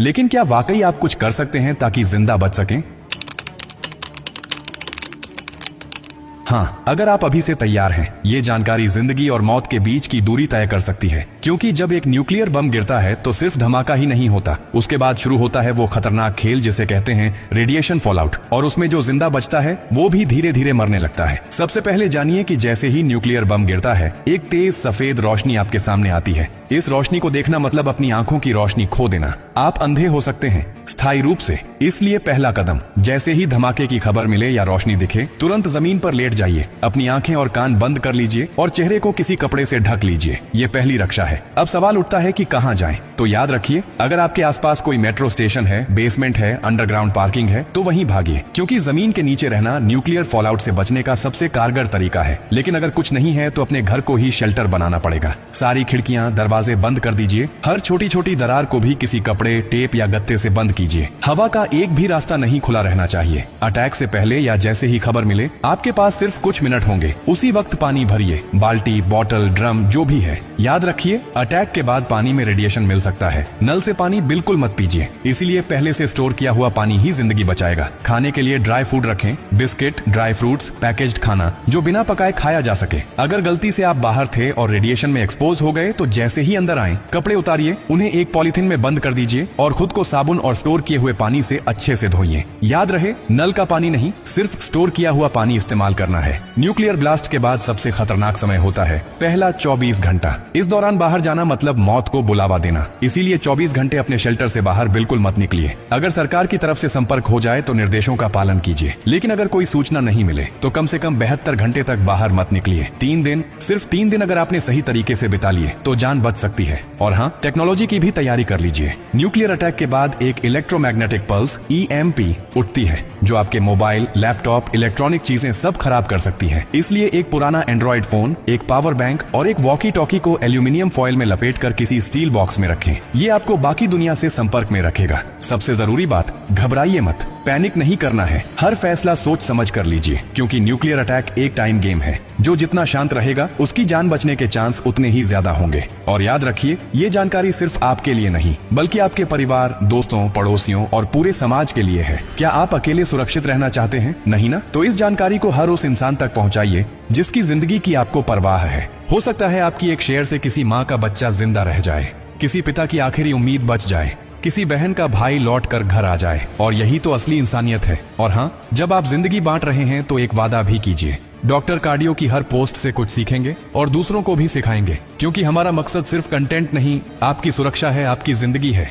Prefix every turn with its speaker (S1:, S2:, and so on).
S1: लेकिन क्या वाकई आप कुछ कर सकते हैं ताकि जिंदा बच सकें? हाँ, अगर आप अभी से तैयार हैं, ये जानकारी जिंदगी और मौत के बीच की दूरी तय कर सकती है। क्योंकि जब एक न्यूक्लियर बम गिरता है तो सिर्फ धमाका ही नहीं होता, उसके बाद शुरू होता है वो खतरनाक खेल जिसे कहते हैं रेडिएशन फॉलआउट। और उसमें जो जिंदा बचता है वो भी धीरे धीरे मरने लगता है। सबसे पहले जानिए कि जैसे ही न्यूक्लियर बम गिरता है, एक तेज सफेद रोशनी आपके सामने आती है। इस रोशनी को देखना मतलब अपनी आंखों की रोशनी खो देना। आप अंधे हो सकते हैं स्थायी रूप से, इसलिए पहला कदम, जैसे ही धमाके की खबर मिले या रोशनी दिखे, तुरंत जमीन पर लेट जाइए, अपनी आंखें और कान बंद कर लीजिए और चेहरे को किसी कपड़े से ढक लीजिए। ये पहली रक्षा है। अब सवाल उठता है कि कहां जाएं? तो याद रखिए, अगर आपके आसपास कोई मेट्रो स्टेशन है, बेसमेंट है, अंडरग्राउंड पार्किंग है, तो वहीं भागिए, क्योंकि जमीन के नीचे रहना न्यूक्लियर फॉलआउट से बचने का सबसे कारगर तरीका है। लेकिन अगर कुछ नहीं है तो अपने घर को ही शेल्टर बनाना पड़ेगा। सारी खिड़कियां, दरवाजे बंद कर दीजिए। हर छोटी छोटी दरार को भी किसी कपड़े, टेप या गत्ते से बंद कीजिए। हवा का एक भी रास्ता नहीं खुला रहना चाहिए। अटैक से पहले या जैसे ही खबर मिले, आपके पास सिर्फ कुछ मिनट होंगे। उसी वक्त पानी भरिए, बाल्टी, बोतल, ड्रम, जो भी है। याद रखिए, अटैक के बाद पानी में रेडिएशन मिल सकता है। नल से पानी बिल्कुल मत पीजिए, इसीलिए पहले से स्टोर किया हुआ पानी ही जिंदगी बचाएगा। खाने के लिए ड्राई फूड रखें, बिस्किट, ड्राई फ्रूट्स, पैकेज्ड खाना जो बिना पकाए खाया जा सके। अगर गलती से आप बाहर थे और रेडिएशन में एक्सपोज हो गए तो जैसे ही अंदर आए, कपड़े उतारिए, उन्हें एक पॉलीथिन में बंद कर दीजिए और खुद को साबुन और स्टोर किए हुए पानी से अच्छे से धोइए। याद रहे, नल का पानी नहीं, सिर्फ स्टोर किया हुआ पानी इस्तेमाल करना है। न्यूक्लियर ब्लास्ट के बाद सबसे खतरनाक समय होता है पहला 24 घंटा। इस दौरान बाहर जाना मतलब मौत को बुलावा देना, इसीलिए 24 घंटे अपने शेल्टर से बाहर बिल्कुल मत निकलिए। अगर सरकार की तरफ से संपर्क हो जाए तो निर्देशों का पालन कीजिए, लेकिन अगर कोई सूचना नहीं मिले तो कम से कम 72 घंटे तक बाहर मत निकलिए। 3 दिन, सिर्फ 3 दिन अगर आपने सही तरीके से बिता लिए तो जान बच सकती है। और हाँ, टेक्नोलॉजी की भी तैयारी कर लीजिए। न्यूक्लियर अटैक के बाद एक इलेक्ट्रोमैग्नेटिक पल्स EMP उठती है, जो आपके मोबाइल, लैपटॉप, इलेक्ट्रॉनिक चीजें सब खराब कर सकती है। इसलिए एक पुराना एंड्रॉइड फोन, एक पावर बैंक और एक वॉकी टॉकी को एल्यूमिनियम फॉइल में लपेटकर किसी स्टील बॉक्स में रखें। ये आपको बाकी दुनिया से संपर्क में रखेगा। सबसे जरूरी बात, घबराइए मत, पैनिक नहीं करना है। हर फैसला सोच समझ कर लीजिए, क्योंकि न्यूक्लियर अटैक एक टाइम गेम है। जो जितना शांत रहेगा, उसकी जान बचने के चांस उतने ही ज्यादा होंगे। और याद रखिए, ये जानकारी सिर्फ आपके लिए नहीं, बल्कि आपके परिवार, दोस्तों, पड़ोसियों और पूरे समाज के लिए है। क्या आप अकेले सुरक्षित रहना चाहते हैं? नहीं ना? तो इस जानकारी को हर उस इंसान तक पहुंचाइए जिसकी जिंदगी की आपको परवाह है। हो सकता है आपकी एक शेयर से किसी माँ का बच्चा जिंदा रह जाए, किसी पिता की आखिरी उम्मीद बच जाए, किसी बहन का भाई लौट कर घर आ जाए। और यही तो असली इंसानियत है। और हाँ, जब आप जिंदगी बांट रहे हैं तो एक वादा भी कीजिए। डॉक्टर कार्डियो की हर पोस्ट से कुछ सीखेंगे और दूसरों को भी सिखाएंगे, क्योंकि हमारा मकसद सिर्फ कंटेंट नहीं, आपकी सुरक्षा है, आपकी जिंदगी है।